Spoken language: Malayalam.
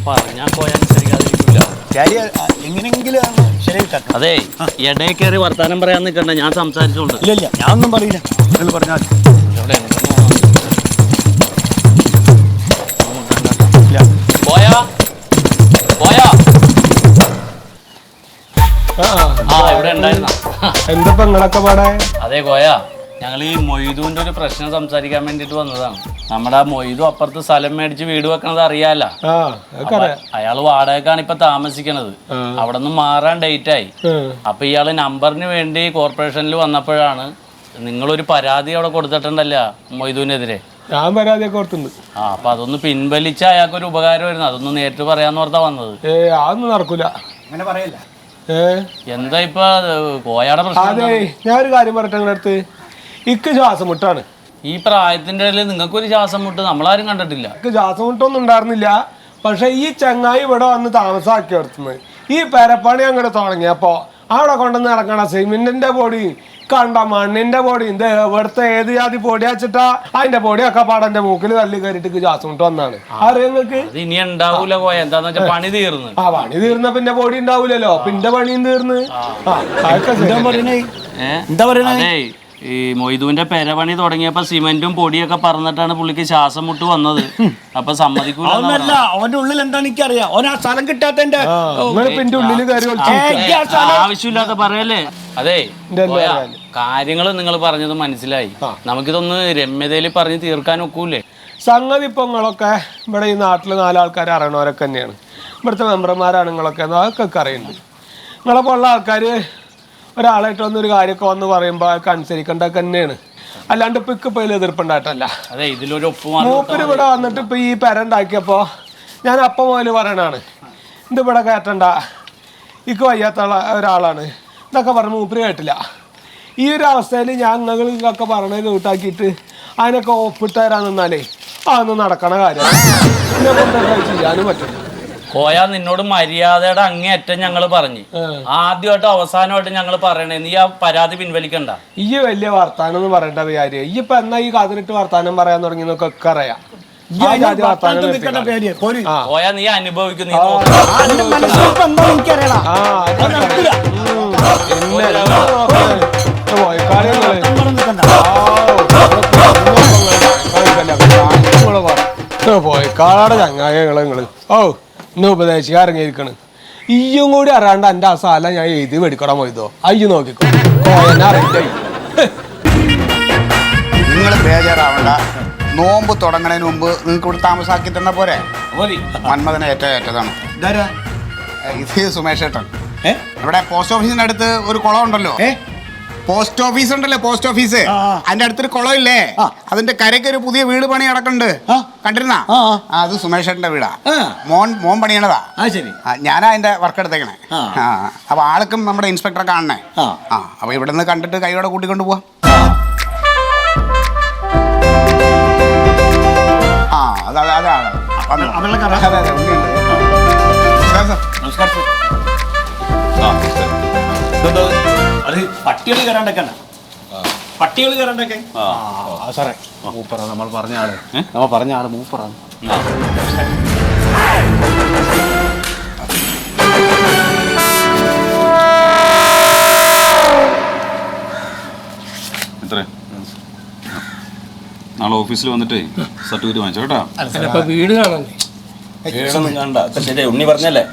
പറഞ്ഞാൽ പോയനുസരിക്കാതിരിക്കില്ല. എങ്ങനെയെങ്കിലും ശരിയാക്കാം. അതെ, ഇടയിൽ കയറി വർത്താനം പറയാൻ നിൽക്കണ്ട, ഞാൻ സംസാരിച്ചോണ്ട്. ഇല്ല ഞാൻ ഒന്നും പറയില്ല, നിങ്ങൾ പറഞ്ഞാൽ പോയാ ഇവിടെ ഉണ്ടായിരുന്ന എന്തപ്പോ നിങ്ങളൊക്കെ പാടെ? അതെ കോയ, ഞങ്ങൾ ഈ മൊയ്തുവിന്റെ ഒരു പ്രശ്നം സംസാരിക്കാൻ വേണ്ടിട്ട് വന്നതാണ്. നമ്മുടെ മൊയ്തു അപ്പുറത്ത് സ്ഥലം മേടിച്ച് വീട് വെക്കണത് അറിയാല. അയാള് വാടകക്കാണ് ഇപ്പൊ താമസിക്കണത്. അവിടെ നിന്ന് മാറാൻ ഡേറ്റ് ആയി. അപ്പൊ ഇയാള് നമ്പറിന് വേണ്ടി കോർപ്പറേഷനിൽ വന്നപ്പോഴാണ് നിങ്ങളൊരു പരാതി അവിടെ കൊടുത്തിട്ടുണ്ടല്ല മൊയ്തുവിനെതിരെ. ഞാൻ പരാതിയൊക്കെ കൊടുത്തിട്ടുണ്ട്. അപ്പൊ അതൊന്ന് പിൻവലിച്ച അയാൾക്കൊരു ഉപകാരമായിരുന്നു. അതൊന്ന് നേരിട്ട് പറയാന്ന് ഓർത്താ വന്നത്. അതൊന്നും നടക്കൂല, അങ്ങനെ പറയല്ല. എന്താ ഇപ്പൊ കോയാടെ പ്രശ്നം? അതെ, ഞാനൊരു കാര്യം പറയട്ടെ. നിങ്ങളുടെ അടുത്ത് ഇക്ക് ശ്വാസം മുട്ടാണ്. ഈ പ്രായത്തിന്റെ ഇടയിൽ നിങ്ങൾക്കൊരു ശ്വാസം മുട്ട് നമ്മളാരും കണ്ടിട്ടില്ല. ഇക്ക് ശ്വാസം മുട്ടൊന്നും ഉണ്ടായിരുന്നില്ല. പക്ഷെ ഈ ചങ്ങായി ഇവിടെ വന്ന് താമസാക്കി എടുത്തുന്നത് ഈ പെരപ്പണി അങ്ങോട്ട് തുടങ്ങിയപ്പോ അവിടെ കൊണ്ടുവന്ന് ഇറങ്ങണ സിമെന്റിന്റെ പൊടി കണ്ട മണ്ണിന്റെ പൊടി ഇത് ഇവിടുത്തെ ഏത് ജാതി പൊടി വെച്ചിട്ടാ അതിന്റെ പൊടിയൊക്കെ പാടന്റെ മൂക്കിൽ തള്ളി കയറിയിട്ട് ശ്വാസം മുട്ട് വന്നാണ്. അറിയാം നിങ്ങൾക്ക്? ഇനി ഉണ്ടാവൂല പോയ എന്താന്ന് വെച്ചാൽ പണി തീർന്നു. പണി തീർന്ന പിന്നെ പൊടി ഉണ്ടാവൂലല്ലോ, പിന്നെ പണിയും തീർന്ന്. എന്താ പറയുന്നത്? ഈ മൊയ്തുവിന്റെ പെരപണി തുടങ്ങിയപ്പോ സിമെന്റും പൊടിയൊക്കെ പറഞ്ഞിട്ടാണ് പുള്ളിക്ക് ശ്വാസം മുട്ട് വന്നത്. അപ്പൊ സമ്മതിക്കൂല. അവന്റെ ഉള്ളിൽ എന്താണ് എനിക്കറിയാം. ഓൻ ആ സ്ഥലം കിട്ടാത്തതിന്റെ ഉള്ളിൽ ആവശ്യമില്ലാത്ത പറയല്ലേ. അതെ, കാര്യങ്ങൾ നിങ്ങൾ പറഞ്ഞത് മനസ്സിലായി. നമുക്കിതൊന്ന് രമ്യതയിൽ പറഞ്ഞ് തീർക്കാൻ ഒക്കൂലേ? സംഗതി ഇപ്പൊ നിങ്ങളൊക്കെ ഇവിടെ ഈ നാട്ടില് 4 ആൾക്കാർ അറിയണവരൊക്കെ തന്നെയാണ്. ഇവിടുത്തെ മെമ്പർമാരാണ് നിങ്ങളൊക്കെ, അതൊക്കെ അറിയുന്നുണ്ട്. നിങ്ങളെ പോലുള്ള ആൾക്കാര് ഒരാളായിട്ട് വന്നൊരു കാര്യമൊക്കെ വന്ന് പറയുമ്പോൾ അതൊക്കെ അനുസരിക്കേണ്ടതൊക്കെ തന്നെയാണ്. അല്ലാണ്ട് ഇപ്പൊ ഇപ്പൊ ഇതിൽ എതിർപ്പുണ്ടായിട്ടല്ല. മൂപ്പര് ഇവിടെ വന്നിട്ട് ഇപ്പൊ ഈ പെര ഉണ്ടാക്കിയപ്പോ ഞാൻ അപ്പം മുതൽ പറയണാണ്, ഇതിവിടെ കയറ്റണ്ട, ഇക്ക് വയ്യാത്ത ഒരാളാണ് ഇതൊക്കെ പറഞ്ഞ് മൂപ്പര് കേട്ടില്ല. ഈ ഒരു അവസ്ഥയിൽ ഞാൻ നിങ്ങൾക്കൊക്കെ പറഞ്ഞത് കേട്ടാക്കിയിട്ട് അതിനൊക്കെ ഒപ്പിട്ട് തരാൻ നിന്നാലേ അതൊന്നും നടക്കണ കാര്യമാണ്. ഇതിനെ കൊണ്ടൊക്കെ ചെയ്യാനും പറ്റും. കോയ നിന്നോട് മര്യാദയുടെ അങ്ങേയറ്റം ഞങ്ങൾ പറഞ്ഞു. ആദ്യമായിട്ട് അവസാനമായിട്ട് ഞങ്ങൾ പറയണേ, നീ ആ പരാതി പിൻവലിക്കണ്ട. ഈ വലിയ വർത്താനം എന്ന് പറയേണ്ട കാര്യം ഈ ഇപ്പൊ എന്നാ ഈ കാതിരിട്ട് വർത്താനം പറയാൻ തുടങ്ങി എന്നൊക്കെ അറിയാം. കോയ നീ അനുഭവിക്കുന്നു. പോയക്കാളാടെ ചങ്ങായങ്ങള് നിങ്ങള് ഇന്ന് ഉപദേശിക്കാൻ ഇറങ്ങിയിരിക്കണ്. ഈയും കൂടി അറിയാണ്ട് എന്റെ ആ സ്ഥലം ഞാൻ എഴുതി മേടിക്കടാൻ പോയതോ. അയ്യോ നോക്കിക്കോ, നിങ്ങൾ ബേജാറാവണ്ട. നോമ്പ് തുടങ്ങണതിന് മുമ്പ് നിങ്ങൾക്ക് ഇവിടെ താമസാക്കി തന്നെ പോരെ? മന്മഥനെ ഏറ്റതാണ് ഇത്. സുമേഷ് ഏട്ടൻ ഇവിടെ പോസ്റ്റ് ഓഫീസിന്റെ അടുത്ത് ഒരു കുളം ഉണ്ടല്ലോ. പോസ്റ്റ് ഓഫീസ് ഉണ്ടല്ലോ, പോസ്റ്റ് ഓഫീസ്. അതിന്റെ അടുത്തൊരു കുളം ഇല്ലേ, അതിന്റെ കരയ്ക്ക് ഒരു പുതിയ വീട് പണി നടക്കുന്നുണ്ട്. കണ്ടിരുന്ന അത് സുമേഷേട്ടന്റെ വീടാ. മോൻ പണിയണതാ. ഞാനാ അതിന്റെ വർക്ക് എടുത്തേക്കണേ. അപ്പൊ ആൾക്കും നമ്മുടെ ഇൻസ്പെക്ടറെ കാണണേ. അപ്പൊ ഇവിടെ നിന്ന് കണ്ടിട്ട് കൈയോടെ കൂട്ടിക്കൊണ്ട് പോവാ. പട്ടികൾ കയറാണ്ടൊക്കെ പട്ടികൾ കയറാണ്ടൊക്കെ സാറേ, മൂപ്പറ നമ്മൾ പറഞ്ഞ ആള് മൂപ്പറാണ്. എത്ര നാളെ ഓഫീസിൽ വന്നിട്ട് സർട്ടിഫിക്കറ്റ് വാങ്ങിച്ചോ കേട്ടോ. വീട് കാണണ്ടേ? ശരി, ഉണ്ണി പറഞ്ഞല്ലേ.